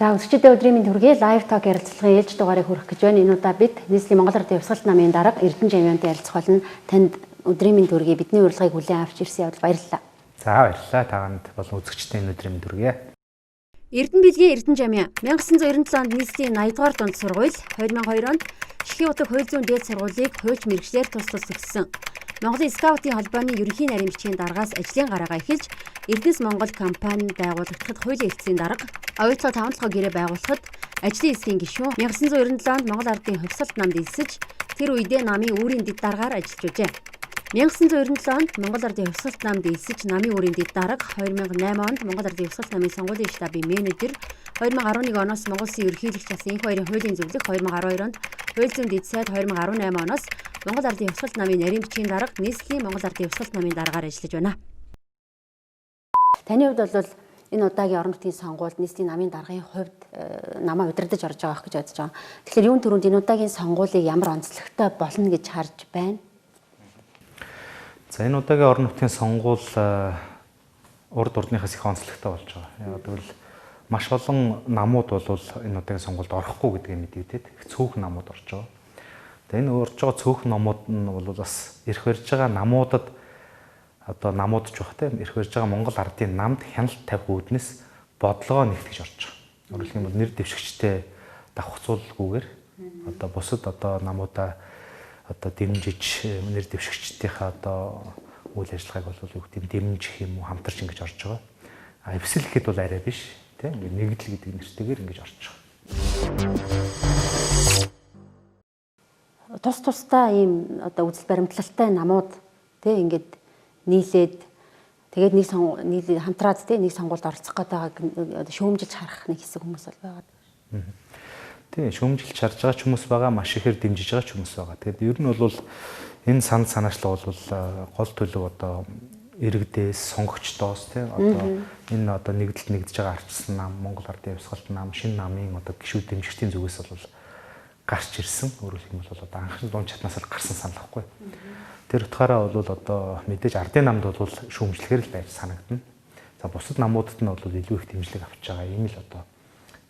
За үзэгчдээ өдрийн мэнд хүргэе. Live talk ярилцлагын ээлж дугаарыг хүргэх гэж байна. Энэ удаа бид нийслэлийн Монгол Ардын Хувьсгалт намын дарга Эрдэнэ Жамиантай ярилцах болно. Танд өдрийн мэнд хүргэе. Бидний урилгыг хүлээн авч ирсэн явдал баярлалаа. За баярлалаа. Таганд болон үзэгчдээ энэ өдрийн мэнд хүргэе. Эрдэнэ билгийн Эрдэнэ Жамиан 1997 онд нийслэлийн 80-р дунд сургууль, 2002 онд Шихийн утга хууль зүйн дээд сургуулийг хууч мэргэжлэр тусгаж төгссөн. Монголын скаутын холбооны ерөнхий нарийн бичгийн даргаас ажлын гараагаа эхэлж, Эрдэнэс Монгол компани байгуулагдахад хуулийн эцсийн дарга, оюутлага 5 толгой гэрээ байгуулахад ажлын эсхийн гишүүн 1997 онд Монгол Ардын Хувьсгалт намд элсэж, тэр үедээ намын үүрийн дэд даргаар ажиллаж байжээ. 1997 онд Монгол Ардын Хувьсгалт намд элсэж, намын үүрийн дэд дарга, 2008 онд Монгол Ардын Хувьсгалт намын сонгуулийн штабын менежер, 2011 оноос Монгол Улсын ерөнхийлөгч асан энх хоёрын хуулийн зөвлөх, 2012 онд хууль зүйн дэд сайд, 2018 оноос Монгол Ардын Хувьсгалт намын нарийн бичгийн дарга, нийслэлийн Монгол Ардын Хувьсгалт намын даргаар ажиллаж байна. Таны хувьд бол энэ удаагийн орон нутгийн сонгуульд нийслэлийн намын даргын хувьд намаа удирдах орж байгаа гэж бодож байгаа. Тэгэхээр юун түрүүнд энэ удаагийн сонгуулийг ямар онцлогтой болно гэж харж байна? За энэ удаагийн орон нутгийн сонгуул урд урдныхаас их онцлогтой болж байгаа. Яг гэвэл маш олон намууд бол энэ удаагийн сонгуульд орохгүй гэдгийг мэдэгдээд их цөөхөн намууд орж байгаа. Тэгээ энэ орж байгаа цөөхөн намууд нь бол бас ирэх барьж байгаа намуудад одоо намуудч бах тийм ирэх барьж байгаа Монгол Ардын намд хяналт тавих үүднээс бодлогоо нэгтгэж орж байгаа. Өөрөлдөх юм бол нэр дэвшигчтэй давхцуулгүйгээр одоо бусад одоо намуудаа одоо дэмжиж нэр дэвшигчдийнхаа одоо үйл ажиллагааг бол юу гэдэг дэмжих юм уу хамтарч ингэж орж байгаа. А эвсэл гэхэд бол арай биш тийм нэгдэл гэдэг нэртэйгээр ингэж орж байгаа. Тус тусдаа ийм одоо үзэл баримтлалтай намууд тийм ингээд нийлээд тэгээд нийлээд хамтраад тийм нэг сонгуульд оролцох гэдэг шүүмжилж харах нэг хэсэг хүмүүс бол байгаа. Тийм шүүмжилж харж байгаа ч хүмүүс байгаа, маш ихээр дэмжиж байгаа ч хүмүүс байгаа. Тэгээд ер нь бол энэ санд санаачлал бол гол төлөв одоо иргэдээс, сонгогчдоос тийм одоо энэ одоо нэгдэлд нэгдэж байгаа арчсан нам, Монгол Ардын Хувьсгалт нам, шинэ намын одоо гишүүд дэмжигчдийн зүгээс бол гарч ирсэн. Өөрөөр хэлбэл бол одоо анхны дунд чатнаас л гарсан санал واخгүй. Тэр утгаараа бол одоо мэдээж ардын намд бол шүүмжлэхээр л байж санагдана. За бусад намуудад нь бол илүү их дэмжлэг авч байгаа юм л одоо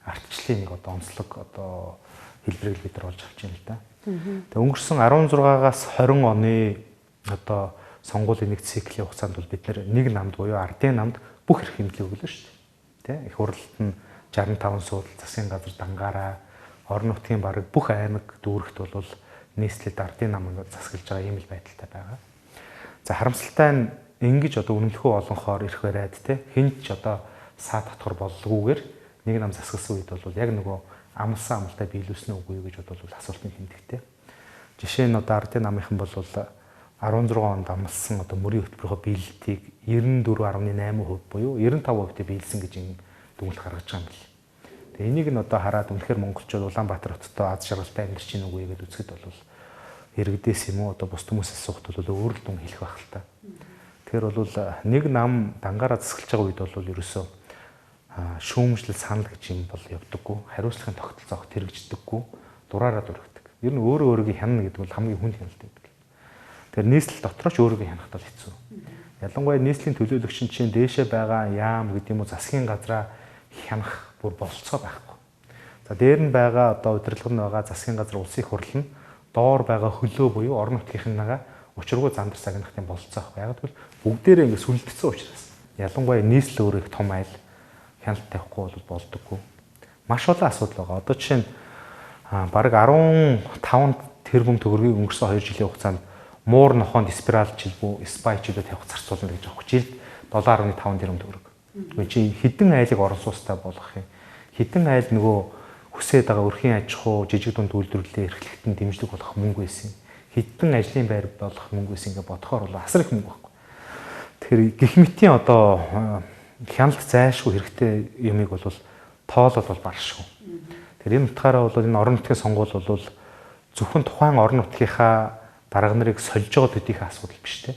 ардчлалын нэг одоо онцлог одоо хэлбэрийг бид нар олж авч байна л да. Тэгээ өнгөрсөн 16-аас 20 оны одоо сонгуулийн нэг циклийн хугацаанд бол бид нэг намд буюу ардын намд бүх эрх хэмжлэг өглөө шүү дээ. Тэ их хурлд нь 65 суудлын засгийн газар дангаараа орон нутгийн бараг бүх аймаг дүүрэгт бол нийслэлд ардын намыг засаглаж байгаа юм л байдалтай байгаа. За харамсалтай нь ингэж одоо үнэмлэхүй олонхоор ирэх бариад те хинч одоо саа татвар боллогүйгээр нэг нам засгалсан үед бол яг нөгөө амлсан амлалтаа биелүүлсэн үгүй юу гэж бодвол асуултын тэмдэгтэй. Жишээ нь одоо ардын намынхан бол 16 онд амлсан одоо мөрийн хөтөлбөрийнхөө биелэлтийг 94.8% буюу 95% биелсэн гэж юм дүгнэлт гаргаж байгаа юм бэл. Тэгээ энийг нь одоо хараад үнэхээр монголчууд Улаанбаатар хоттой аз жаргалтай амьдарч ийн үгүй гэж үзэхэд бол иргэдээс юм уу одоо бус хүмүүсээс асуухад бол өөр л дүн хэлэх байх л та. Тэгэхээр бол нэг нам дангаараа засгалж байгаа үед бол ерөөсөө шүүмжлэл санал гэж юм бол явдаггүй, хариуцлагын тогтолцоо огт хэрэгждэггүй, дураараа дурагддаг. Ер нь өөрөө өөрийгөө хянана гэдэг бол хамгийн хүнд хяналт байдаг. Тэгэхээр нийслэл дотроо ч өөрийгөө хянахтаа хэцүү. Ялангуяа нийслэлийн төлөөлөгч чинь дээшээ байгаа яам гэдэг юм уу засгийн газраа хянах бүр болцоо байхгүй. За дээр нь байгаа одоо удирдлаганд байгаа засгийн газар улсын их хурл нь доор байгаа хөлөө буюу орон нутгийнхныгаа учиргүй зандар сагнах юм болцоо байхгүй. Яг тэгвэл бүгдээрээ ингэ сүлдэгцэн учраас ялангуяа нийслэл өөрөө их том айл хяналт тавихгүй бол болдоггүй. Маш олон асуудал байгаа. Одоо жишээ нь бараг 15 тэрбум төгрөгийг өнгөрсөн 2 жилийн хугацаанд муур нохоонд спираль жилбүү спайчудад тавих зарцуулна гэж авах жилд 7.5 тэрбум төгрөг. Тэгвэл чи хідэн айлыг орон суустай болгох юм. Хідэн айл нөгөө хүсээд байгаа өрхийн аж ахуй жижиг дунд үйлдвэрлэлээ эрхлэхэд дэмжлэг болох мөнгө байсан. Хідэн ажлын байр болох мөнгө байсан гэж бодохоор бол асар их мөнгө байхгүй. Тэгэхээр гэх мэтийн одоо хяналт зайлшгүй хэрэгтэй юмыг бол тоолол бол баршгүй. Тэгэхээр энэ утгаараа бол энэ орон нутгийн сонгуул бол зөвхөн тухайн орон нутгийнхаа дарга нарыг сольж байгаа төдийхөө асуудал биш те.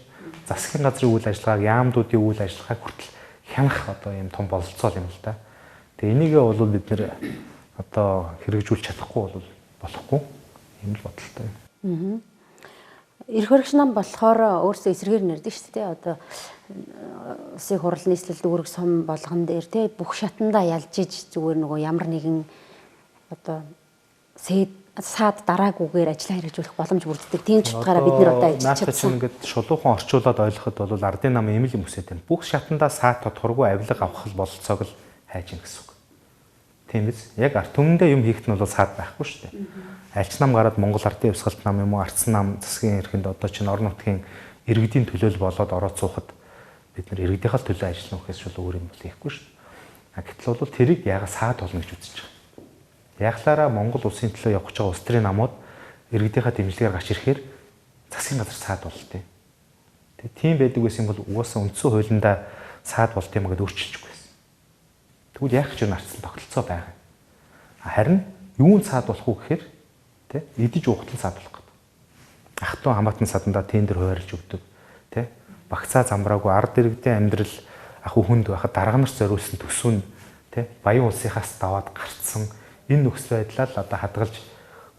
Засгийн газрын үйл ажиллагааг, яамдуудын үйл ажиллагааг хүртэл хянах одоо юм том бололцоо юм л да. Тэгээ энийгээ бол бид нэр одоо хэрэгжүүлж чадахгүй бол болохгүй юм л бодолтой. Эрх баригч нам болохоор өөрсдөө эсрэгээр нэрдэг шүү дээ. Одоо улсын хурал нийслэл дүүрэг сум болгон дээр те бүх шатандаа ялж иж зүгээр нөгөө ямар нэгэн одоо саад дараагүйгээр ажиллаа хэрэгжүүлэх боломж бүрддэг. Тийм ч утгаараа бид нэр одоо ажиллаж чадсан. Ингээд шулуухан орчуулад ойлгоход бол ардын намын юм үсэт юм. Бүх шатандаа саад тодхоргүй авилга авах бололцоог л хайж ийн гэсэн үг. Тийм биз? Яг ард түмэндээ юм хийхэд нь бол саад байхгүй шүү дээ. Альч нам гараад Монгол ардын явсгалт нам юм уу ардсан нам засгийн эрхэнд одоо чинь орон нутгийн иргэдийн төлөөл болоод ороод суухад бид нар иргэдийнхээ төлөө ажиллах гэхээс шул өөр юм бол хийхгүй шүү дээ. Гэтэл бол тэрийг яага саад болно гэж үзэж байгаа. Яглаараа Монгол улсын төлөө явах гэж байгаа улс төрийн намууд иргэдийнхээ дэмжлэгээр гарч ирэхээр засгийн газар саад болтыг. Тэгээ тийм байдаг гэсэн бол угаасаа үндсэн хуулиндаа саад болт юм гэдээ өөрчилчихгүй байсан. Тэгвэл яах гэж нарцсан тогтолцоо байгаа. Харин юунд саад болох уу гэхээр тэ идэж ухтал саад болох гэдэг. Ах トゥ хамаатан садандаа тендер хуваарлж өгдөг тэ багцаа замбраагүй ард иргэдийн амьдрал ах хүнд байхад дарга нарт зориулсан төсвөн тэ баян улсынхаас даваад гарцсан энэ нөхцөл байдлаа л одоо хадгалж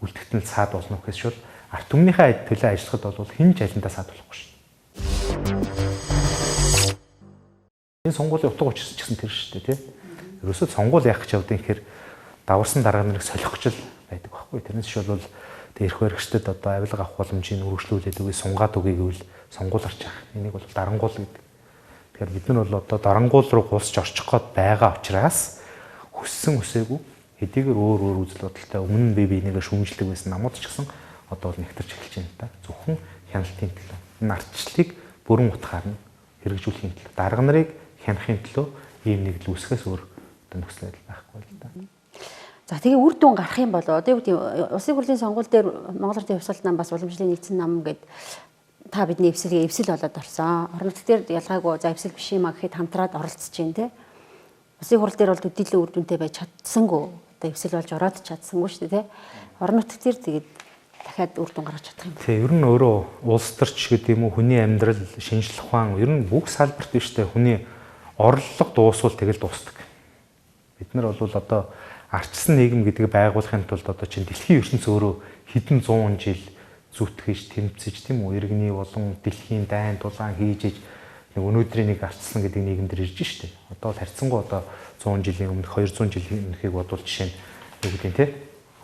үлдэгтэн саад болно гэхээс шул ард түмнийхээ төлөө ажиллахад бол хэн ч айландаа саад болохгүй шүү дээ. Энэ сонгуулийн утга учир ч гэсэн тэр шүү дээ тэ. Ерөөсөө сонгуул яах гэж явдیں۔ Гэхээр даварсан дарга нарыг солих гэж л байдаг байхгүй. Тэрнээс ч бол эрх баригчдад одоо авилга авах боломжийг өргөжлүүлээд үгүй сунгаад үгүй гэвэл сонгууларч яах. Энийг бол дарангуул гэдэг. Тэгэхээр бид нар бол одоо дарангуул руу гулсч орчих гээд байгаа учраас хүссэн үсээгүй хэдийгээр өөр үзэл бодолтой өмнө нь бие бинийгээ шүүмжлэх байсан намууд ч гэсэн одоо бол нэгтэрч эхэлж байна та. Зөвхөн хяналтын төлөө. Энэ ардчлалыг бүрэн утгаар нь хэрэгжүүлэхийн төлөө дарга нарыг хянахын төлөө ийм нэг л үсгээс өөр одоо нөхцөл байдал байхгүй л да. За тэгээ үр дүн гарах юм бол одоо юу гэдэг улсын хурлын сонгуул дээр Монгол Ардын явсгалт нам бас уламжлалын нэгдсэн нам гэд та бидний эвсэл болоод орсон. Орон нутг дээр ялгаагүй за эвсэл биш юм а гэхэд хамтраад оролцож байна те. Улсын хурал дээр бол төдийлөн үр дүнтэй байж чадсангүй. Одоо эвсэл болж ороод чадсангүй шүү дээ те. Орон нутг дээр тэгээд дахиад үр дүн гаргаж чадах юм. Тий, ер нь өөрөө улс төрч гэдэг юм уу хүний амьдрал, шинжлэх ухаан ер нь бүх салбарт биш те хүний орлого дуусвал тэгэл дуустдаг. Бид нар бол одоо арчсан нийгэм гэдгийг байгуулахын тулд одоо чинь дэлхийн ертөнц өөрөө хэдэн зуун жил зүтгэж, тэмцэж тийм үү иргэний болон дэлхийн дайн дулаан хийж нэг өнөөдрийн нэг арчсан гэдэг нийгэмдэр ирж штэ. Одоо харьцангуй одоо 100 жилийн өмнө 200 жилийн өмнөхийг бодвол жишээ нь юу гэдэг нь те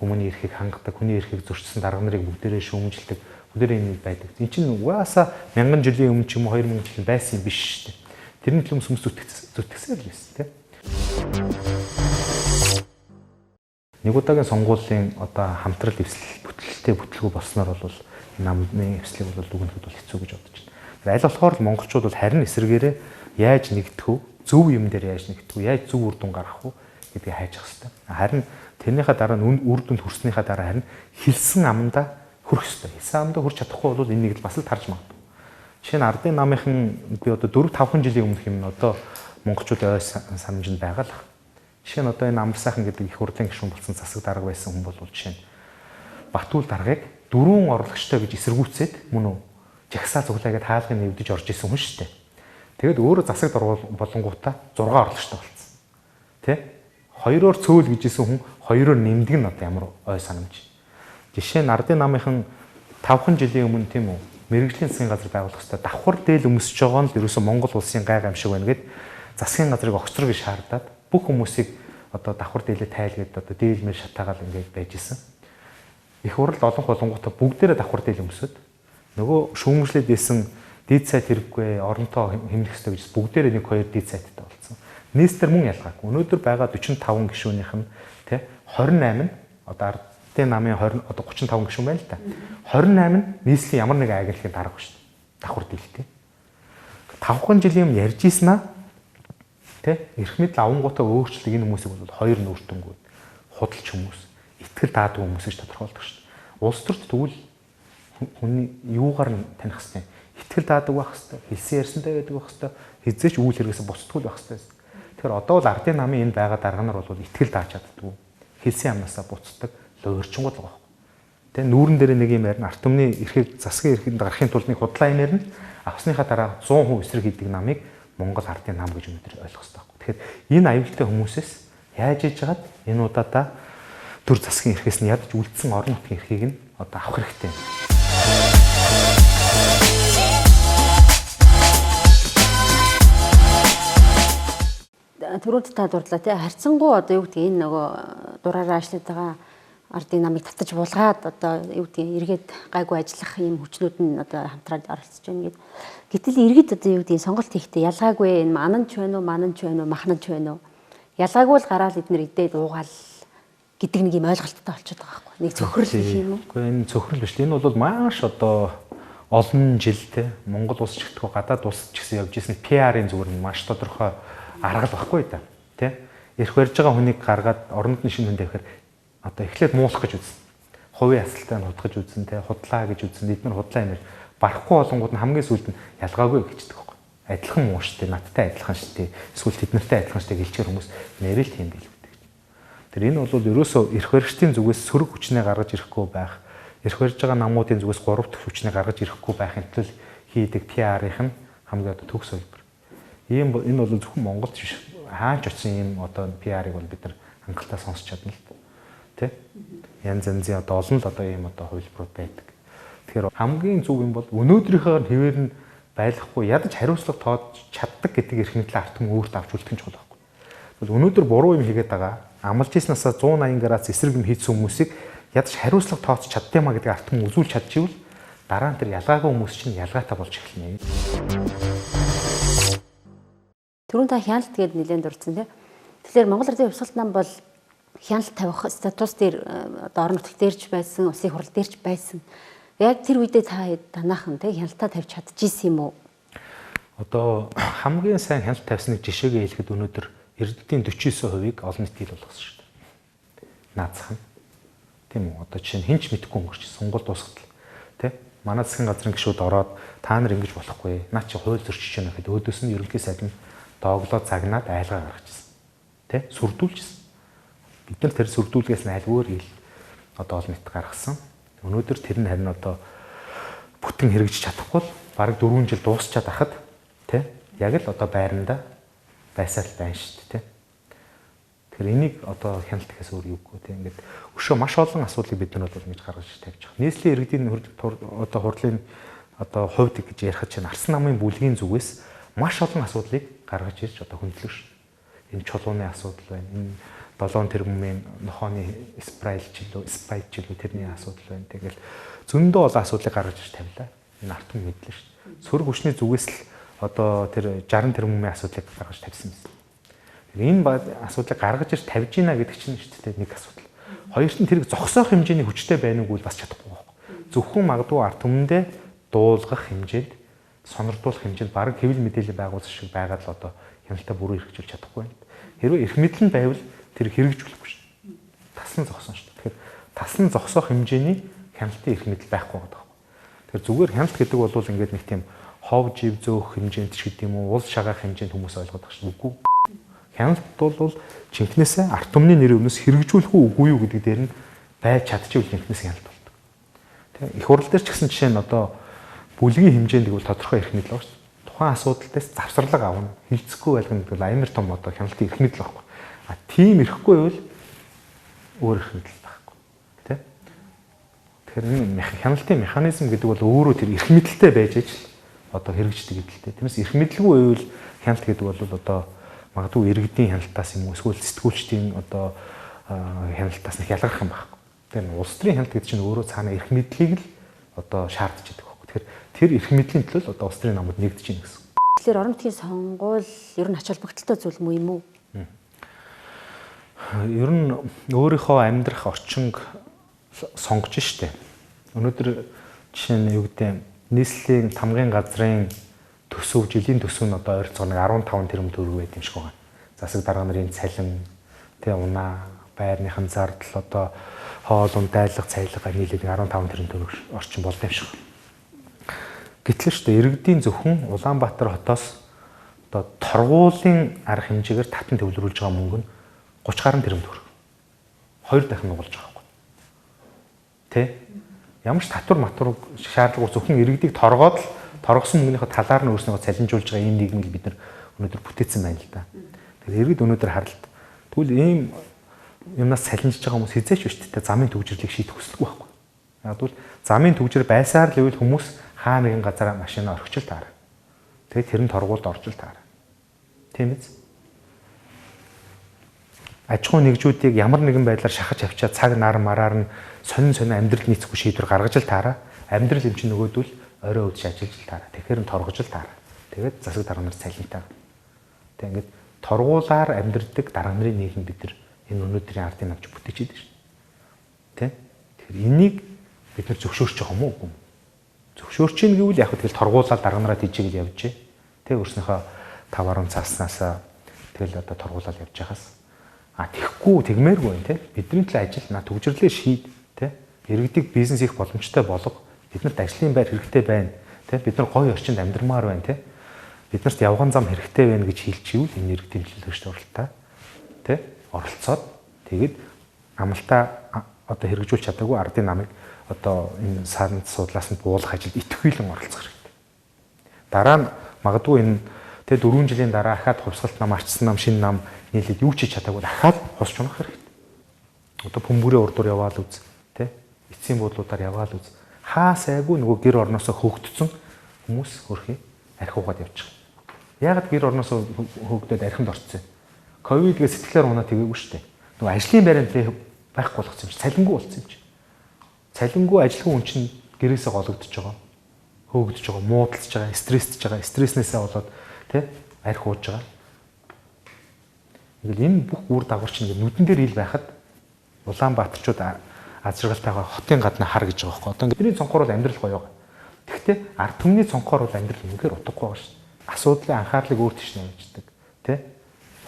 хүмүүний эрхийг хангадаг, хүний эрхийг зөрчсөн дарга нарыг бүгдээрээ шүүмжилдэг, бүгдээрээ юм байдаг. Энд чинь угаасаа 1000 жилийн өмнө ч юм уу 2000 жил байсан юм биш штэ. Тэрний төлөмс хүмүүс зүтгэсээр л байсан те. Нэг удаагийн сонгуулийн одоо хамтрал эвсэл бүтэлтэй бүтлгүй болсноор бол намны эвслийг бол дүгнэхэд бол хэцүү гэж бодож байна. Аль болохоор л монголчууд бол харин эсрэгээрээ яаж нэгдэх вэ? Зөв юм дээр яаж нэгдэх вэ? Яаж зөв үр дүн гаргах вэ гэдгийг хайж ах хэрэгтэй. Харин тэрнийхээ дараа нь үр дүнд хүрснийхээ дараа харин хэлсэн амдаа хүрэх хэрэгтэй. Хэлсэн амдаа хүрч чадахгүй бол энийг л бас л тарж магадгүй. Жишээ нь ардын намынхан би одоо 4-5 жилийн өмнөх юм одоо монголчуудын ой санамжинд байгаа л. Жишээ нь одоо энэ амар сайхан гэдэг их хурлын гишүүн болсон засаг дарга байсан хүн бол жишээ нь Батүл даргыг 4 орлогчтой гэж эсэргүүцээд мөн үү жагсаа цуглаагээд хаалгыг нэвдэж орж исэн хүн шүү дээ. Тэгэд өөрөө засаг болонгуудаа 6 орлогчтой болсон. Тэ? 2-оор цөөл гэж исэн хүн 2-оор нэмдэг нь одоо ямар ой санамж. Жишээ нь ардын намынхан 5 жилийн өмнө тийм үү мэрэгжлийн засгийн газар байгуулах хэрэгтэй. Давхар дээл өмсөж байгаа нь л ерөөсөн Монгол улсын гай гамшиг байна гэд засгийн газрыг огцрог гэж шаардаад бүх хүмүүсийг одоо давхар дээлээ тайлгээд одоо дийлмэл шатаагаал ингээд байж исэн. Их хурл олон холонгуудаа бүгдээрээ давхар дээл өмсөд нөгөө шүүмжлээд исэн дид сайт хэрэггүй оронтоо хэмнэх хэрэгтэй гэж бүгдээрээ 1-2 дид сайттай болсон. Нийслэлээр мөн ялгаагүй. Өнөөдөр байгаа 45 гишүүнийх нь тий 28 нь одоо ардын намын 20 одоо 35 гишүүн байна л та. 28 нь нийслэлийн ямар нэгэн агентлагийн дарга шүү дээ. Давхар дээл тий. 5 жилийн өмнө ярьж ийсэн аа тэ эрх мэдэл авангуудаа өөрчлөг энэ хүмүүсийг бол хоёр нүүртөнгүүд худалч хүмүүс, итгэл даадаг хүмүүс гэж тодорхойлдог шүү дээ. Улс төрт тэгвэл хүний юугаар нь таних хэвээр итгэл даадаг байх хэвээр, хэлсэн ярьсантай байдаг байх хэвээр, хизээч үйл хэрэгээс буцдаггүй байх хэвээр. Тэгэхээр одоо бол ардын намын энд байгаа дарга нар бол итгэл дааж чаддгүй. Хэлсэн амнасаа буцдаг луурчингууд байгаа байхгүй. Тэ нүүрэн дээр нэг юм ярина, ард түмний эрхийг засгийн эрхэнд гарахын тулд нэг худлаа юм ярина. Авсныхаа дараа 100% эсрэг хийдэг намыг Монгол ардын нам гэж өнөөдөр ойлгох хэрэгтэй байхгүй. Тэгэхээр энэ аюултай хүмүүсээс яаж иж хагаад энэ удаадаа төр засгийн эрхээс нь ядаж үлдсэн орон нутгийн эрхийг нь одоо авах хэрэгтэй. Түрүүнд та дурдлаа тий харьцангуй одоо юу гэдгийг энэ нөгөө дураараа ажиллаад байгаа ардын намыг татаж булгаад одоо юу гэдгийг эргээд гайгүй ажиллах юм хүчнүүд нь одоо хамтраад оролцож байна гэдэг. Гэтэл иргэд одоо юу гэдгийг сонголт хийхдээ ялгаагүй энэ мананч байна уу, мананч байна уу, махнанч байна уу? Ялгаагүй л гараад эднэр идээд уугаал гэдэг нэг юм ойлголттой болчиход байгаа байхгүй. Нэг цөхрөл гэх юм уу? Үгүй энэ цөхрөл биш. Энэ бол маш одоо олон жил те Монгол улс ч гэхдээ гадаад улс ч гэсэн явж ирсэн PR-ын зүгээр маш тодорхой арга байхгүй да. Тэ? Ирэх барьж байгаа хүнийг гаргаад орон нутгийн шинэ хүн тавихаар одоо эхлээд муулах гэж үзсэн. Хувийн асалтаа нь хутгаж үзсэн, тэ худлаа гэж үзсэн. Эдгээр худлаа юм. Барахгүй болонгууд нь хамгийн сүүлд нь ялгаагүй гэждэг байхгүй. Адилхан муу штэ, надтай адилхан штэ, эсвэл тэднэртэй адилхан штэ гэлчээр хүмүүс нэрэл тийм билбэдэг. Тэр энэ бол ерөөсөө эрх баригчдын зүгээс сөрөг хүчнээ гаргаж ирэхгүй байх, эрх барьж байгаа намуудын зүгээс 3 дахь хүчнээ гаргаж ирэхгүй байхын тулд хийдэг PR-ийн хамгийн одоо төгс хэлбэр. Ийм энэ бол зөвхөн Монголд биш хаач очсон ийм одоо PR-ыг бол бид нар хангалттай сонсч чадна л тэ. Янз янзын одоо олон л одоо ийм одоо хувилбарууд байдаг. Тэгэхээр хамгийн зөв юм бол өнөөдрийнхөө хэвээр нь байлгахгүй ядаж хариуцлага тоож чаддаг гэдэг эрх мэдлээ арт түмэн өөртөө авч үлдэх нь чухал байхгүй. Тэгвэл өнөөдөр буруу юм хийгээд байгаа амлаж ийснасаа 180 градус эсрэг юм хийсэн хүмүүсийг ядаж хариуцлага тооч чаддığıма гэдэг арт түмэн үзүүлж чадчихвэл дараа нь тэр ялгаагүй хүмүүс чинь ялгаатай болж эхэлнэ. Түрүүн та хяналт гээд нэлээд дурдсан тийм. Тэгэхээр Монгол Ардын Хувьсгалт нам бол хяналт тавих статус дээр одоо орон нутгт дээрч байсан, улсын хурал дээрч байсан. Яг тэр үедээ та танаахан тийм хяналтаа тавьж чадчихсан юм уу? Одоо хамгийн сайн хяналт тавьсныг жишээгээ хэлэхэд өнөөдөр Эрдэнэтийн 49%-ийг олон нийт ил болгосон шүү дээ. Наацхан. Тийм үү? Одоо жишээ нь хинч мэдэхгүй өнгөрч сунгал дуусгатал. Тэ? Манай засгийн газрын гишүүд ороод та нар ингэж болохгүй. Наа чи хууль зөрчиж байна гэхэд өөдөөс нь ерөнхий сайд нь дооглоо загнаад айлгаа гаргачихсан. Тэ? Сүрдүүлжсэн. Бид нар тэр сүрдүүлгээс нь альвөөр ил одоо олон нийт гаргасан. Өнөөдөр тэр нь харин одоо бүтэн хэрэгжиж чадахгүй л бараг 4 жил дуусчаад ахад тэ? Яг л одоо байранда байсаар л байна шүү дээ, тэ? Тэгэхээр энийг одоо хяналт гэхээс өөр юугүй тэ? Ингээд өшөө маш олон асуудлыг бид нар бол ингэж гаргаж тавьж байгаа. Нийслэлийн иргэдийн одоо хурлын одоо хувьд гэж ярих чинь Арслан намын бүлгийн зүгээс маш олон асуудлыг гаргаж ирж одоо хөндлөж шүү. Энэ чулууны асуудал байна. Энэ 7 тэрбумын нохооны спайчлөө тэрний асуудал байна. Тэгэл зөндөө олон асуудлыг гаргаж ирж тавилаа. Энэ арт түмэн мэдлээ шүү. Сөрөг хүчний зүгээс л одоо тэр 60 тэрбумын асуудлыг гаргаж тавьсан юм. Энэ асуудлыг гаргаж ирж тавьж гинэ гэдэг чинь шүү дээ нэг асуудал. Хоёрт нь тэрийг зогсоох хэмжээний хүчтэй байна уугүй бас чадахгүй байхгүй. Зөвхөн магадгүй арт түмэндээ дуулгах хэмжээнд сонирдуулах хэмжээнд баг хэвлэл мэдээлэл байгуулах шиг байгаад л одоо хяналтаа бүрэн хэрэгжүүлж чадахгүй байна. Хэрвээ эрх мэдэл нь байвал тэр хэрэгжүүлэхгүй шүү дээ. Таслан зогсон шүү дээ. Тэгэхээр таслан зогсоох хэмжээний хяналтын эрх мэдэл байхгүй байгаа. Тэгэхээр зүгээр хяналт гэдэг бол ингээд нэг тийм хов жив зөөх хэмжээнд ч гэдэг юм уу, уул шагаах хэмжээнд хүмүүс ойлгоод байгаа шүү. Үгүй. Хяналт бол жинкнээсээ арт түмний нэр өмнөөс хэрэгжүүлэх үгүй юу гэдэг дээр нь байж чадчихвал жинкнээс хяналт болдог. Тэг. Их хурал дээр ч гэсэн жишээ нь одоо бүлгийн хэмжээнд гэвэл тодорхой эрх мэдэл байгаа шүү. Тухайн асуудалтаас завсарлага авна, хилцэхгүй байлгана гэдэг бол амар том одоо хяналтын эрх мэдэл байхгүй. А тийм ирэхгүй бол өөр эрх мэдэл байхгүй. Тэ? Тэгэхээр энэ хяналтын механизм гэдэг бол өөрөө тэр эрх мэдэлтэй байж аж одоо хэрэгждэг гэдэлтэй. Тиймээс эрх мэдэлгүй байвал хяналт гэдэг бол одоо магадгүй иргэдийн хяналтаас юм уу эсвэл сэтгүүлчдийн одоо хяналтаас нэг ялгарх юм байхгүй. Тэгэхээр улс төрийн хяналт гэдэг чинь өөрөө цаана эрх мэдлийг л одоо шаардж байдаг байхгүй. Тэгэхээр тэр эрх мэдлийн төлөө одоо улс төрийн намууд нэгдэж байна гэсэн. Тэгэхээр орон нутгийн сонгуул ер нь ач холбогдолтой зүйл мүү юм уу? Ер нь өөрийнхөө амьдрах орчинг сонгож штэ. Өнөөдөр жишээ нь юу гэдэг нийслэлийн тамгын газрын төсөв жилийн төсөв нь одоо ойролцоогоор 15 тэрбум төгрөг байт юм шиг байна. Засаг дарга нарын цалин, тэ унаа, байрныхан зардал одоо хоол ундайлах, цайлага нийлээд 15 тэрбум төгрөг орчим болд юм шиг. Гэтэл шүү дээ иргэдийн зөвхөн Улаанбаатар хотоос одоо торгуулийн арга хэмжээгээр татан төвлөрүүлж байгаа мөнгө нь 30 гаруй тэрбум төгрөг. 2 дахин нугалж байгаа байхгүй. Тэ? Ямар ч татвар матвар шаардлагагүй зөвхөн иргэдийг торгоод л торгосон мөнгөнийхөө талаар нь өөрснөө цалинжуулж байгаа ийм нийгмийг бид нар өнөөдөр бүтээсэн байна л да. Тэгэхээр иргэд өнөөдөр харалт. Тэгвэл ийм юмнаас цалинжиж байгаа хүмүүс хизээч биш тэ замын төвжирлийг шийдэх хүсэлгүй байхгүй. Яг бол замын төвжир байсаар л ивэл хүмүүс хаа нэгэн газараа машинаа орхичил таарна. Тэгээд тэр нь торгуулд орж ил таарна. Тийм биз? Аж ахуйн нэгжүүдийг ямар нэгэн байдлаар шахаж авчаад цаг нар мараар нь сонин амьдрал нийцэхгүй шийдвэр гаргаж ил таараа. Амьдрал юм чинь нөгөөдөл орой үдшиж ажиллаж ил таараа. Тэгэхээр нь торгож ил таараа. Тэгээд засаг дарга нар цалинтай. Тэг ингээд торгуулаар амьдрдаг дарга нарын нийгэм бид нар энэ өнөөдрийн ардын намч бүтээж идэв шүү. Тэ? Тэгэхээр энийг бид нар зөвшөөрч байгаа юм уу үгүй юм? Зөвшөөрч ийн гэвэл яг тэгэл торгуулаад дарга нараа тийжээл явжээ. Тэ өөрснийхөө 5.10 цааснаас тэгэл одоо торгуулаад явж байхаас тэгэхгүй тэгмээргүй юм те. Бидний төлөө ажил төгжрлээ шийд те. Иргэдийг бизнес хийх боломжтой болго. Биднэрт ажлын байр хэрэгтэй байна те. Бид нар гоё орчинд амьдрмаар байна те. Биднэрт явган зам хэрэгтэй байна гэж хэлчихвэл энэ иргэдийн төлөөлөгчд оролтоо те. Оролцоод тэгээд амлалтаа одоо хэрэгжүүлж чадаагүй ардын намыг одоо энэ саранд судлаас нь буулгах ажилд идэвхжүүлэн оролцох хэрэгтэй. Дараа нь магадгүй энэ тэгээ 4 жилийн дараа ахаад хувьсгалт нам, арчсан нам, шинэ нам нийлээд юу ч хийж чадаагүй дахиад хосч унах хэрэгтэй. Одоо бөмбөрийн урдуур яваал үз, тэ? Эцсийн буудлуудаар яваал үз. Хаа сайгүй нөгөө гэр орноосоо хөөгдсөн хүмүүс хөрхий архиугаад явчих. Яагаад гэр орноосоо хөөгдөд архинд орцсон юм? Ковидгээ сэтгэлээр унаа тэгээгүй шүү дээ. Нөгөө ажлын байранд байхгүй болгосон юм чи, цалингүй болсон юм чи. Цалингүй ажилгүй хүн чинь гэрээсээ гологдож байгаа. Хөөгдөж байгаа, муудалж байгаа, стрессдж байгаа, стресснээсээ болоод тэ арх ууж байгаа. Ингээл энэ бүх үр дагавар чинь нүдэн дээр ил байхад Улаанбаатарчууд азаргалтайгаа хотын гадна хар гэж байгаа байхгүй. Одоо бидний цонхоор бол амьдрал гоё байгаа. Гэхдээ ард түмний цонхоор бол амьдрал үнэхээр утгагүй байгаа шүү. Асуудлын анхаарлыг өөр тийш навчдаг. Тэ?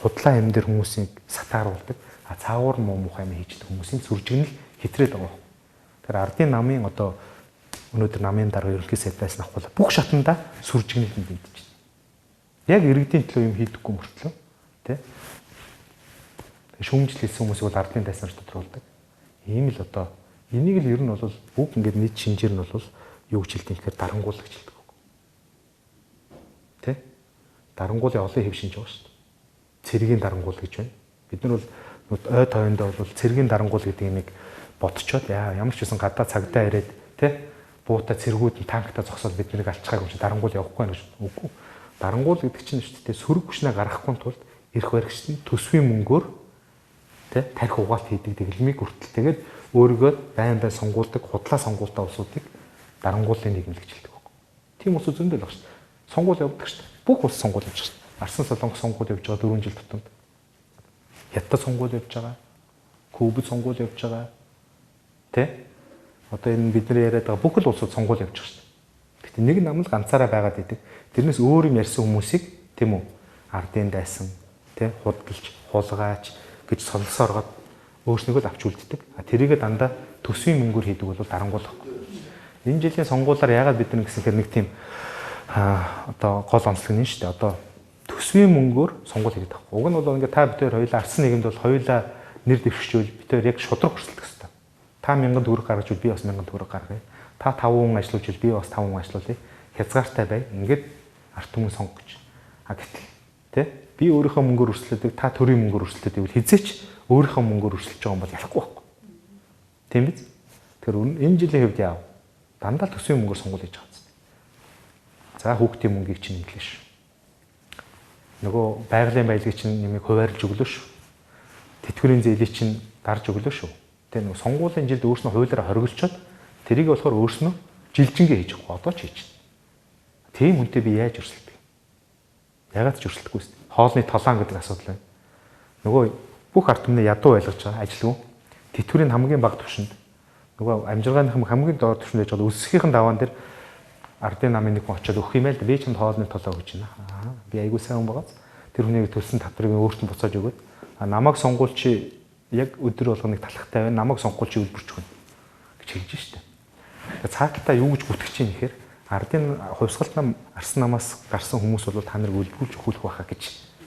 Худлаа юм дээр хүмүүсийг сатааруулдаг. Цаавар муу мухай юм хийждэг хүмүүсийн сүржигнэл хэтрээд байгаа. Тэр ардын намын одоо өнөөдөр намын дарга ерөнхий сайдаас авахгүй бүх шатанда сүржигнэл нь бийдэж байна. Яг иргэдийн төлөө юм хийдэггүй мөртлөө тий. Шүүмжил хийсэн хүмүүсийг бол ардын дайснаар тодруулдаг. Ийм л одоо энийг л ер нь бол бүх ингээд нийт шинжээр нь бол юу гэж хэлдэг гэхээр дарангуулах гэж хэлдэг. Тий? Дарангуулын олон хэв шинж байгаа шүү дээ. Цэргийн дарангуул гэж байна. Бид нар бол ой тойрондоо бол цэргийн дарангуул гэдэг нэг бодцоод ямар ч байсан гадаа цагдаа ирээд тий буута цэргүүд нь танкта зогсоод бид нарыг алчхааг юм чи дарангуул явахгүй гэж үгүй. Дарангуул гэдэг чинь шүү дээ сөрөг хүчнээ гаргахгүй тулд эрх баригчд нь төсвийн мөнгөөр тий тарих угаалт хийдэг дэглэмийг хүртэл тэгээд өөрийгөө байн сонгуулдаг худлаа сонгуультай улсуудыг дарангуулын нийгэм гэж хэлдэг байхгүй. Тийм улсууд зөндөл баг шүү дээ. Сонгуул явдаг шүү дээ. Бүх улс сонгуул явж шүү дээ. Арсан Солонгос сонгуул явж байгаа 4 жил тутамд. Хятад сонгуул явж байгаа. Кубд сонгуул явж байгаа. Тэ? Одоо энэ бидний яриад байгаа бүх л улсууд сонгуул явж байгаа шүү дээ. Гэтэ нэг нам л ганцаараа байгаад идэг. Тэрнээс өөр юм ярьсан хүмүүсийг тийм үү? Ардын дайсан, тэ? Худалж, хулгайч гэж сонсооргоод өөрснийгөө л авч үлддэг. Тэрийгэ дандаа төсвийн мөнгөөр хийдэг бол дарангуулах. Энэ жилийн сонгуулиар яагаад бид нэг гэсэхээр нэг тийм одоо гол онцлог нь шүү дээ. Одоо төсвийн мөнгөөр сонгуул хийдэг байхгүй. Уг нь бол ингээд та бүхэн хоёулаа арсан нийгэмд бол хоёулаа нэр дэвшчихвэл бид яг шудраг хүрсэлдэг хэвээр. Та 1000 төгрөг гаргаж би бас 1000 төгрөг гаргая. Та 5 хүн ажиллуулж би бас 5 хүн ажиллуулъя. Хязгаартай бай. Ингээд арт түмэн сонгож. Гэтэл тий би өөрийнхөө мөнгөөр өрсөлдөдөг, та төрийн мөнгөөр өрсөлдөдөг гэвэл хизээч өөрийнхөө мөнгөөр өрсөлдөж байгаа юм бол ялахгүй байхгүй. Тийм биз? Тэгэхээр энэ жилийн хувьд яав? Дандаа төсвийн мөнгөөр сонгуул хийж байгаа юм. За хүүхдийн мөнгийг чинь нэглэе шүү. Нөгөө байгалийн баялагийг чинь нэмийг хуваарлж өглөө шүү. Тэтгэврийн зээлийг чинь дарж өглөө шүү. Тэгээ нөгөө сонгуулийн жилд өөрснөө хуулиараа хориглолцоод тэрийг болохоор өөрснөө жилжингээ хийж байгаа. Одоо ч хийж байна. Тийм хүнтэй би яаж өрсөлдөг? Ягаад ч өрсөлдөхгүй юм. Хоолны толаан гэдэг асуудал байна. Нөгөө бүх ард түмний ядуу байлгаж байгаа ажилгүй. Тэтгэврийн хамгийн бага түвшинд нөгөө амжиргааны хамгийн доод түвшинд байж байгаа өсөхийн даваан дээр ардын намын нэг хүн очиод өгөх юм байл да. Би чамд хоолны толоо өгч байна. Би айгуу сайн хүн байгааз. Тэр хүний төлсөн татврыг өөртөө буцааж өгөөд намайг сонгуульчи яг өдөр болгоныг талхтай байна. Намайг сонгуульчи үлбэрч өгнө гэж хэлж штэ. Тэгээ цааталтаа юу гэж гүтгэж чинь гэхээр ардын хувьсгалт нам арсан намаас гарсан хүмүүс бол та нарыг үлбэрүүлж өгөх байхаа гэж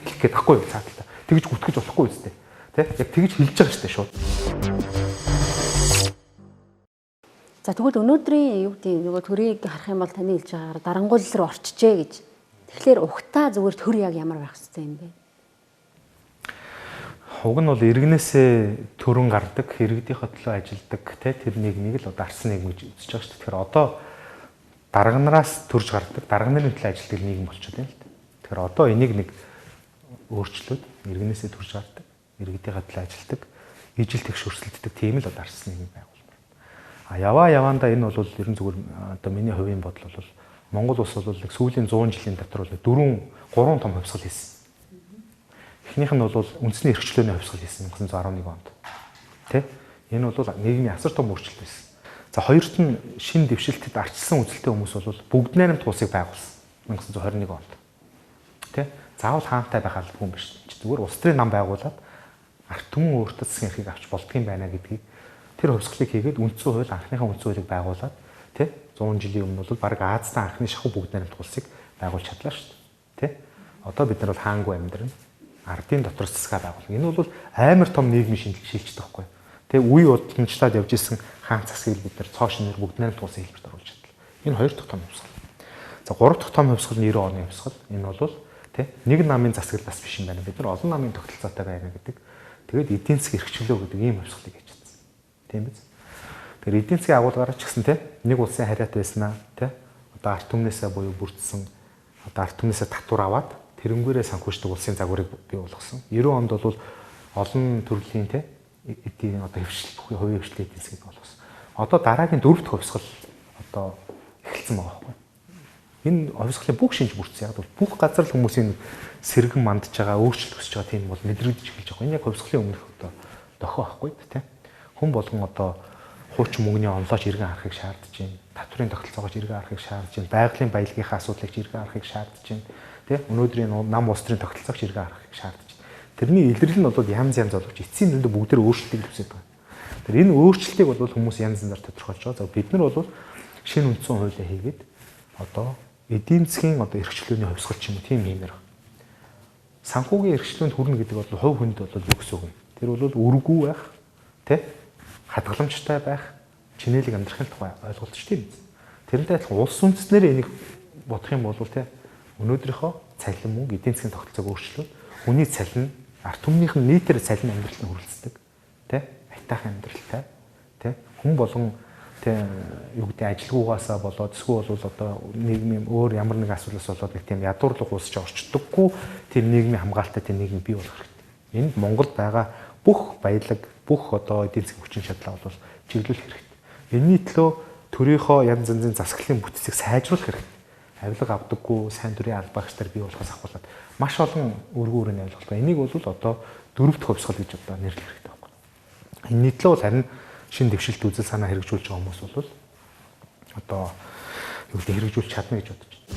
хэлэх гээд байхгүй юу цааталтаа. Тэгж гүтгэж болохгүй үстэй. Тэ? Яг тэгж хэлж байгаа штэ шууд. За тэгвэл өнөөдрийн юу гэдэг нөгөө төрийг харах юм бол таны хэлж байгаагаар дарангуул руу орчжээ гэж. Тэгэхээр ухтаа зүгээр төр яг ямар байх хэрэгтэй юм бэ? Уг нь бол иргэнээсээ төрөн гардаг, иргэдийнхээ төлөө ажилдаг, тэ тэр нийгмийг л одоо арсан нийгэм гэж үзэж байгаа шүү дээ. Тэгэхээр одоо дарга нараас төрж гардаг, дарга нарын төлөө ажилладаг нийгэм болчиход байна л да. Тэгэхээр одоо энийг нэг өөрчлөөд иргэнээсээ төрж гардаг, иргэдийнхээ төлөө ажилладаг, ижил тэгш өрсөлддөг тийм л одоо арчсан нийгэм байгуулмаар. Яваандаа энэ бол ерөн зүгээр одоо миний хувийн бодол бол Монгол улс бол сүүлийн 100 жилийн дотор бол 3 том хувьсгал хийсэн. Эхнийх нь бол үндэсний эрхчлөөний хувьсгал хийсэн 1911 онд. Тэ? Энэ бол нийгмийн асар том өөрчлөлт байсан. За хоёрт нь шин дэвшилтэд арчилсан үзэлтэй хүмүүс бол бүгд найрамд улсыг байгуулсан 1921 онд. Тэ? Заавал хаантай байх албагүй юм биш. Зүгээр улс төрийн нам байгуулад арт түмэн өөртөө засгийн эрхийг авч болдгийм байна гэдгийг тэр хувьсгалыг хийгээд үндсэн хууль анхныхаа үндсэн хуулийг байгуулад тэ 100 жилийн өмнө бол баг Аазтай анхны шахуу бүгд найрамд улсыг байгуулж чадлаа шүү дээ. Тэ? Одоо бид нар бол хаангүй амьдрна. Ардын дотор засгаа байгуулна. Энэ бол амар том нийгмийн шилжилт байхгүй. Тэ үе удамчлаад явж исэн хаан засгийг бид нар цоо шинээр бүгд найрамд улсын хэлбэрт оруулж чадлаа. Энэ хоёр дахь том хувьсгал. За гурав дахь том хувьсгал 90 оны хувьсгал. Энэ бол тэ нэг намын засаглалаас биш юм байна. Бид нар олон намын тогтолцоотой байна гэдэг. Тэгээд эдийн засгийн эрхчлөө гэдэг ийм хувьсгалыг хийж чадсан. Тийм биз? Тэгэхээр эдийн засгийн агуулгаараа ч гэсэн тэ нэг улсын хариат байснаа тэ одоо арт түмнээсээ буюу бүрдсэн одоо арт түмнээсээ татвар аваад тэрнгүүрээ санхүүждэг улсын загварыг бий болгосон. 90 онд бол олон төрлийн тэ эдийн одоо хвшил бүхий хувийн хвшлийн эдийн засгийг болгосон. Одоо дараагийн дөрөв дэх хувьсгал одоо эхэлсэн байгаа байхгүй. Энэ хувьсгалын бүх шинж бүрдсэн. Яг бол бүх газар л хүмүүсийн сэргэн мандж байгаа, өөрчлөлт өсөж байгаа тийм бол мэдрэгдэж эхэлж байгаа. Энэ яг хувьсгалын өмнөх одоо дохио байхгүй тийм. Хүн болгон одоо хуучин мөнгөний онлооч иргэн харахыг шаардж байна. Татврын тогтолцоогоос иргэн харахыг шаардж байна. Байгалийн баялагийнхаа асуудлыг иргэн харахыг шаардж байна. Тэ өнөөдрийн нам улс төрийн тогтолцоогоос иргэн харахыг шаардж байна. Тэрний илэрлэл нь бол янз боловч эцсийн дүндээ бүгдээр өөрчлөлтийг үүсгэж байгаа. Тэр энэ өөрчлөлтийг бол хүмүүс янз янзаар тодорхойлж байгаа. За бид нар бол шинэ үндсэн хуулийг хийгээд одоо эдийн засгийн одоо эрхчлөөний хувьсгал ч юм уу тийм юмэр. Санхүүгийн эрхчлөөнд хүрнэ гэдэг бол хувь хүнд бол юу гэсэн үг юм. Тэр бол үргүй байх, тэ? Хадгаламжтай байх, чинээлэг амьдрахын тухай ойлголт шүү дээ. Тэрнтэй адилхан улс үндэстнээр энийг бодох юм бол тэ өнөөдрийнхөө цалин мөнгө эдийн засгийн тогтолцоог өөрчлөөд хүний цалин арт түмнийх нь нийтээр цалин амьдралд нь хүрэлцдэг. Тэ? Айтайхан амьдралтай. Тэ? Хүн болгон тэ юу гэдэг ажилгуугаасаа болоод эсвэл бол одоо нийгмийн өөр ямар нэг асуудлаас болоод нэг тийм ядуурлаг уусч орчдоггүй тэр нийгмийн хамгаалалттай тэр нийгэм бий болох хэрэгтэй. Энд Монголд байгаа бүх баялаг, бүх одоо эдийн засгийн хүчин чадлаа бол чиглүүлэх хэрэгтэй. Энэний төлөө төрийнхөө янз янзын засаглалын бүтцийг сайжруулах хэрэгтэй. Авилга авдаггүй сайн төрийн аль багчдаар бий болохоос ахуулаад маш олон өргөн өрөөний ойлголт. Энийг бол одоо дөрөв дэх хувьсгал гэж одоо нэрлэх хэрэгтэй байхгүй. Энэний төлөө бол харин шин дэвшилт үзэл санаа хэрэгжүүлж байгаа хүмүүс бол одоо юу гэдэг хэрэгжүүлж чадна гэж бодож байна.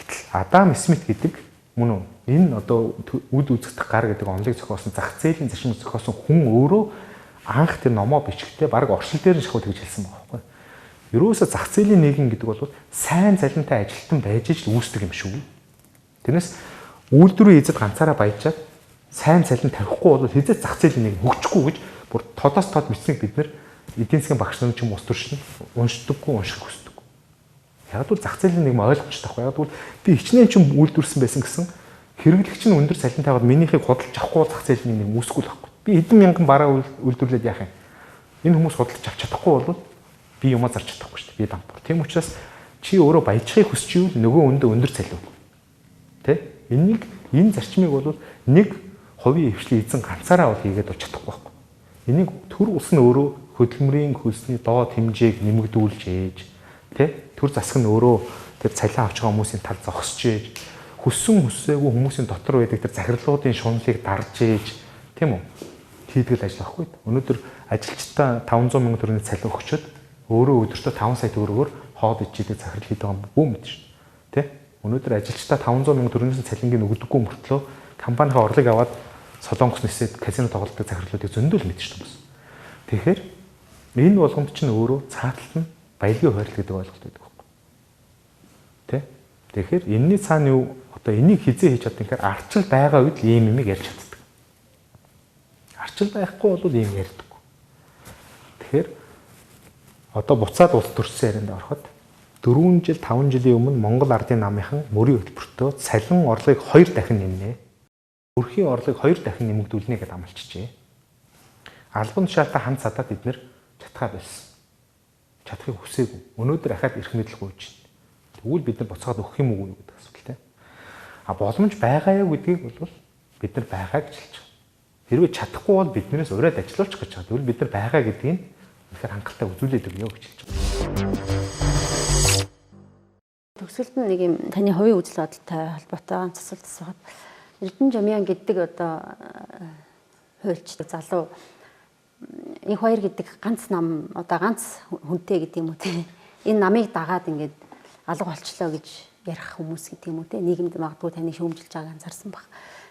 Гэтэл Адам Смит гэдэг мөн үү? Энэ одоо үд үзэгдэх гар гэдэг онолыг зохиосон зах зээлийн зашин зохиосон хүн өөрөө анх тэр номоо бичгтээ баг оршил дээр нь шахуу гэж хэлсэн байгаа байхгүй. Ерөөсө зах зээлийн нийгэм гэдэг бол сайн цалинтай ажилтан байж л үүсдэг юм шүү. Тэрнээс үйлдвэрийн эзэд ганцаараа баяжаад сайн цалин тавихгүй бол хязгаар зах зээлийн нийгэм хөгжихгүй гэж бүр тодоос тод мэдсэнийг бид нэр эдийн засгийн багш нар ч юм уус төрш нь уншдаггүй, унших хүсдэггүй. Яг бол зах зээлийн нийгэм ойлгож тахгүй. Яг бол би хичнээн ч үйлдвэрсэн байсан гэсэн хэрэглэгч нь өндөр цалин тавиад минийхийг худалдаж авахгүй зах зээлийн нийгэм үүсэхгүй л байхгүй. Би хэдэн мянган бараа үйлдвэрлээд яах юм? Энэ хүмүүс худалдаж авч чадахгүй бол би юмаа зарч чадахгүй шүү дээ. Би дампур. Тийм учраас чи өөрөө баяжхыг хүсч ивэл нөгөө өндөө өндөр цалин. Тэ? Энэ зарчмыг бол нэг хувийн хвшлийн эзэн ганцаараа бол хийгээд бол чадахгүй байхгүй. Энийг төр улс нь өөрөө хөдөлмөрийн хөлсний доод хэмжээг нэмэгдүүлж ээж, тэ? Төр засаг нь өөрөө тэр цалин авч байгаа хүмүүсийн тал зогсож ээж, хүссэн хүссээгүй хүмүүсийн дотор байдаг тэр захирлуудын шунлыг дарж ээж, тийм үү? Хийдгэл ажил авахгүй. Өнөөдөр ажилчдаа 500 сая төгрөгийн цалин өгчөд өөрөө өдөртөө 5 сая төгрөгөөр хоод ичээд захирал хийдэг юм бүү мэд шүү. Тэ? Өнөөдөр ажилчдаа 500 сая төгрөгөөс цалингийн өгдөггүй мөртлөө компанийн орлыг аваад солонгос нисээд казино тоглолтын захирлуудыг зөндөл мэдэж шүү дээ. Тэгэхээр энэ болгонд чинь өөрөө цааталт нь баялагын хойрол гэдэг ойлголт байдаг байхгүй. Тэ? Тэгэхээр энэний цаана юу одоо энийг хизээ хийж чадсан гэхээр арчил байгаа үед ийм юм ярьж чаддаг. Арчил байхгүй бол ийм ярьдаг. Тэгэхээр одоо буцаад улс төрсөн ярианд ороход 4 жил 5 жилийн өмнө Монгол ардын намынхан мөрийн хөтөлбөртөө цалин орлогыг 2 дахин нэмнэ. Өрхийн орлогыг 2 дахин нэмэгдүүлнэ гэдээ амлчихжээ. Албан тушаалтай хамт цадаад бид нэр чатгаа байсан. чадахыг хүсээгүй. Өнөөдөр ахаад эрх мэдэл гуйж байна. Тэгвэл бид нар буцаад өгөх юм уу гэдэг асуудал тийм. А боломж байгаа юу гэдгийг бол бид нар байгаа гэж хэлж байгаа. Хэрвээ чадахгүй бол биднээс ураад ажиллуулчих гэж байгаа. Тэгвэл бид нар байгаа гэдгийг үнэхээр хангалттай үзүүлээд өгнө гэж хэлж байгаа. Төгсгөлд нь нэг юм таны хувийн үзэл бодолтой холбоотой ганц асуулт асуугаад Эрдэнэ Жамяан гэдэг одоо хуульч залуу их баяр гэдэг ганц нам одоо ганц хүнтэй гэдэг юм уу те энэ намыг дагаад ингээд алга болчлоо гэж ярих хүмүүс гэдэг юм уу те нийгэмд магадгүй таны шүүмжилж байгааг анзаарсан баг.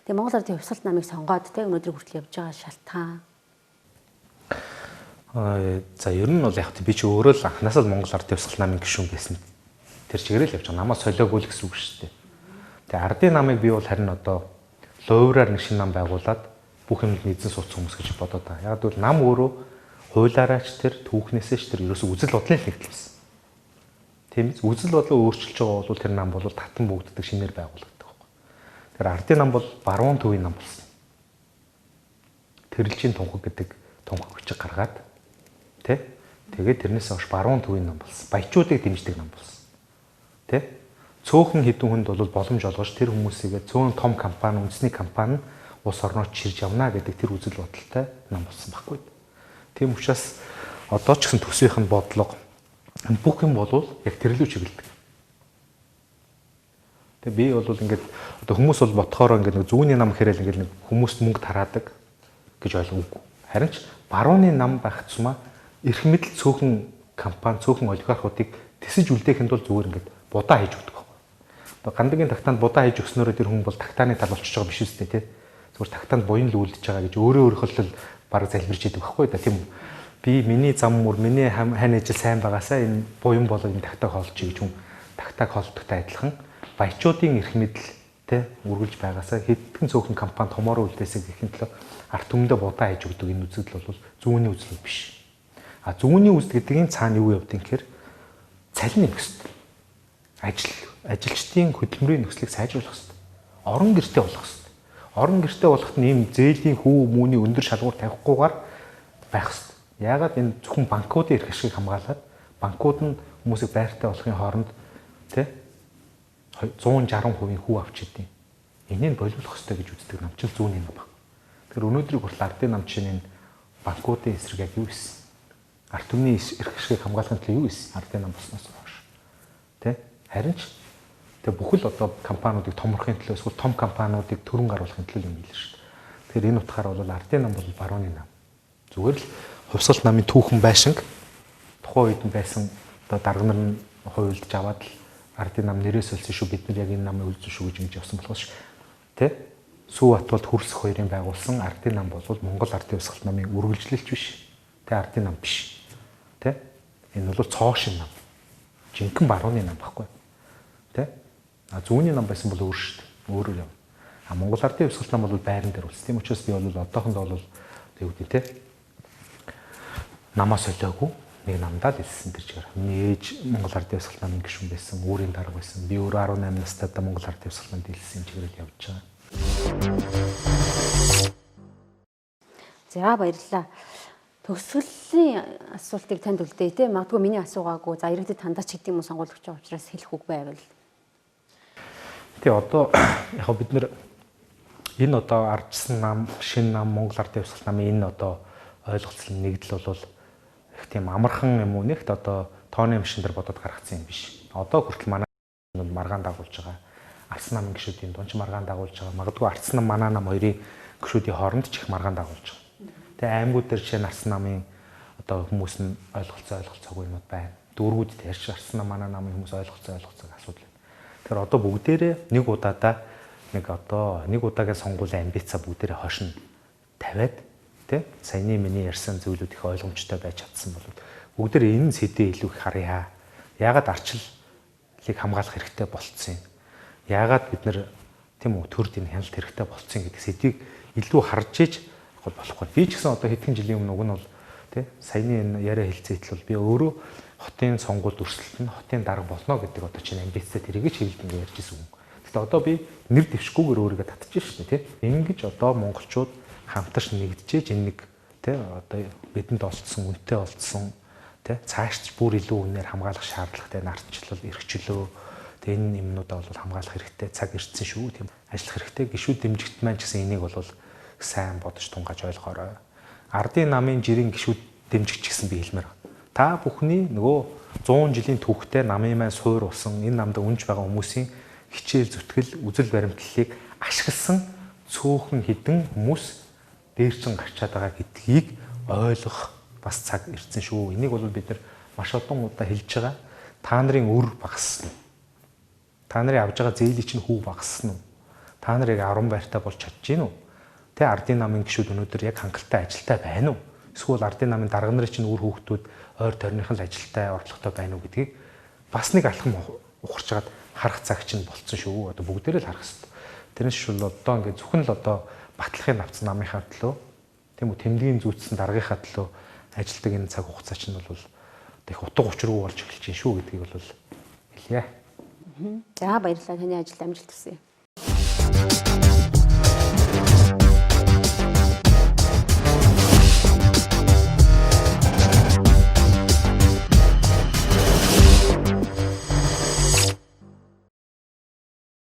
Тэгээ Монгол Ардын хувьсгалт намыг сонгоод те өнөөдөр хүртэл явж байгаа шалтгаан. За ер нь бол яг би чи өөрөө л анханасаа л Монгол Ардын хувьсгалт намын гишүүн байсан. Тэр чигээрээ л явж байгаа. Намаа солиогүй л гэсэн үг шүү дээ. Тэгээ ардын намыг би бол харин одоо луураар нэг шинэ нам байгуулад бүх юмд эзэн суудсан хүмүүс гэж бодоод байгаа. Яг бол нам өөрөө хуулаараач тэр түүхнээсээ ч тэр ерөөсөө үзэл бодлын нэгдэл байсан. Тийм биз? Үзэл бодлоо өөрчилж байгаа бол тэр нам бол татан бүгддэг шинээр байгуулагддаг байхгүй. Тэр ардын нам бол баруун төвийн нам болсон. Тэрэлжийн тунхаг гэдэг тунхаг хүчиг гаргаад тий? Тэгээд тэрнээс хойш баруун төвийн нам болсон. Баячуудыг дэмждэг нам болсон. Тэ? Цөөхөн хэдэн хүнд бол боломж олгож тэр хүмүүсийгээ цөөн том компани, үндэсний компани улс орноор чирж явна гэдэг тэр үзэл бодолтой нам болсон байхгүй. Тийм учраас одоо ч гэсэн төсвийнх нь бодлого бүх юм бол яг тэрлүү чиглэдэг. Тэгээ би бол ингээд одоо хүмүүс бол ботхоор ингээд нэг зүүнний нам гэхэрэл ингээд нэг хүмүүст мөнгө тараадаг гэж ойлгоогүй. Харин ч барууны нам байх тусмаа эрх мэдэл цөөхөн компани, цөөхөн олигархуудыг тэсэж үлдээхэд бол зүгээр ингээд будаа хийж өгдөг. Одоо гандагийн тагтаанд будаа хийж өгснөөрөө тэр хүн бол тагтааны тал болчихж байгаа биш үстэй тий. Зүгээр тагтаанд буян л үлдэж байгаа гэж өөрийнхөө л бараг залбирч идэг байхгүй да тийм үү. Би миний зам мөр миний хань ажил сайн байгаасаа энэ буян болоо энэ тагтааг холчих гэж хүн тагтааг холдохтой адилхан баячуудын эрх мэдэл тий үргэлж байгаасаа хэдхэн цөөхөн компани томороо үлдээсэй гэхин төлөө арт түмэндээ будаа хийж өгдөг энэ үзэгдэл бол зүүнний үзэл биш. А зүүнний үзэл гэдгийн цаана юу явдгийг гэхээр цалин нөхцөл ажилчдын хөдөлмөрийн нөхцөлийг сайжруулах хэрэгтэй. Орон гэртээ болгох хэрэгтэй. Орон гэртээ болоход ийм зээлийн хүү мөний өндөр шалгуур тавихгүйгээр байх хэрэгтэй. Яагаад энэ зөвхөн банкуудын эрх ашигыг хамгаалаад банкуд нь хүмүүсийг байртай болохын хооронд тий 160% хүү авч идэв. Энийг болиулах хэрэгтэй гэж үздэг нам чинь зүүнний нам баг. Тэгэхээр өнөөдрийг хүртэл ардын нам чинь энэ банкуудын эсрэг яг юу гэсэн? Ард түмний эрх ашигыг хамгаалахын төлөө юу гэсэн? Ардын нам болсноос хойш. Тэ? Харин ч тэгээ бүхэл одоо компаниудыг томорхын төлөө эсвэл том компаниудыг төрөн гаргахын төлөө юм хэлсэн шүү дээ. Тэгэхээр энэ утгаараа бол ардын нам бол барууны нам. Зүгээр л хувьсгалт намын түүхэн байшинг тухайн үед байсан одоо дарга нар нь хуйлдж аваад л ардын нам нэрээс олсон шүү бид нар яг энэ намыг үлдсэн шүү гэж ингэж явсан болохоос шүү. Тэ? Сүү Батболд хүрсэх хоёрын байгуулсан ардын нам бол Монгол ардын хувьсгалт намын үргэлжлэлч биш. Тэ ардын нам биш. Тэ? Энэ бол цоошин нам. Жинхэнэ барууны нам баггүй. Тэ? А зүүнний нам байсан бол өөр шүү дээ. Өөрөөр юм. А Монгол ардын хувьсгалт нам бол байран дээр үлдсэн. Тийм учраас би бол одоохондоо бол юу гэдэг те намаас солиогүй нэг намдаа л илсэн тэр чигээр. Миний ээж Монгол ардын хувьсгалт намын гишүүн байсан, өөрийн дарга байсан. Би өөрөө 18 настайдаа Монгол ардын хувьсгалт намд илсэн чигээр явж байгаа. За баярлалаа. Төгсгөлийн асуултыг танд үлдээе те. Магадгүй миний асуугаагүй. За иргэдэд тандаач гэдэг юм уу сонгуулагч байгаа учраас хэлэх үг байвал. Тэгээ одоо яг бид нэр энэ одоо ардчсан нам, шинэ нам, Монгол ардын хувьсгалт намын энэ одоо ойлголцол нэгдэл бол их тийм амархан юм уу нэгт одоо тооны машин дээр бодоод гаргацсан юм биш. Одоо хүртэл манай маргаан дагуулж байгаа. Арц намын гишүүдийн дунж маргаан дагуулж байгаа. Магадгүй арц нам манай нам хоёрын гишүүдийн хооронд ч их маргаан дагуулж байгаа. Тэгээ аймагуд дээр жишээ нь арц намын одоо хүмүүс нь ойлголцоогүй юмуд байна. Дүүргүүд тэрч арц нам манай намын хүмүүс ойлголцоог асуудал. Тэгэхээр одоо бүгдээрээ нэг удаагийн сонгуулийн амбица бүгдээрээ хошин тавиад тий саяны миний ярьсан зүйлүүд их ойлгомжтой байж чадсан бол бүгдээрээ энэ сэдвээ илүү их харъя. Яагаад арчлалыг хамгаалах хэрэгтэй болцсон юм? Яагаад бид нар тийм үү төр дийн хяналт хэрэгтэй болцсон гэдэг сэдвийг илүү харж иж болохгүй. Би ч гэсэн одоо хэдхэн жилийн өмнө уг нь бол тий саяны энэ яриа хэлцээтэл бол би өөрөө хотын сонгуульд өрсөлдөн хотын дарга болно гэдэг одоо чинь амбицтай тэрийг ч хэлдэг ингэ ярьж ирсэн юм. Гэхдээ одоо би нэр дэвшгүйгээр өөрийгөө татчих шүү дээ тий. Ингэж одоо монголчууд хамтарч нэгдэжээж энэ нэг тий одоо бидэнд олдсон үнэтэй олдсон Тэ цааш бүр илүү үнээр хамгаалах шаардлагатай нартчлал, эрхчлөө тэг энэ юмнуудаа бол хамгаалах хэрэгтэй цаг ирсэн шүү. Тийм ажиллах хэрэгтэй. Гишүүд дэмжигт маань ч гэсэн энийг бол сайн бодож тунгааж ойлгоорой. Ардын намын жирийн гишүүд дэмжигч гэсэн би хэлмээр байна. Та бүхний нөгөө 100 жилийн түүхтэй намын маань суур усан энэ намд үнж байгаа хүмүүсийн хичээл зүтгэл үзэл баримтлалыг ашигласан цөөхөн хідэн хүмүүс дээрчин гарчаад байгаа гэдгийг ойлгох бас цаг ирсэн шүү. Энийг бол бид нар маш олон удаа хэлж байгаа. Та нарын өр багассан уу? Та нарын авж байгаа зээлийн чинь хүү багассан уу? Та нарыг арван байртай болж чадж гин үү? Тэ ардын намын гишүүд өнөөдөр яг хангалттай ажилтай байна уу? Эсвэл ардын намын дарга нарын чинь үр хүүхдүүд ойр тойрных нь ажилтай орлоготой байна уу гэдгийг бас нэг алхам ухарч хагаад харах цаг чинь болцсон шүү. Одоо бүгдээрээ л харах хэрэгтэй. Тэрнээс шул одоо ингээд зөвхөн л одоо батлахын авцсан намынхаа төлөө тийм үү тэмдгийн зүйцсэн даргийнхаа төлөө ажилдаг энэ цаг хугацаа чинь бол их утга учиргүй болж эхэлж байна шүү гэдгийг бол хэлье. За баярлалаа, таны ажилд амжилт хүсье.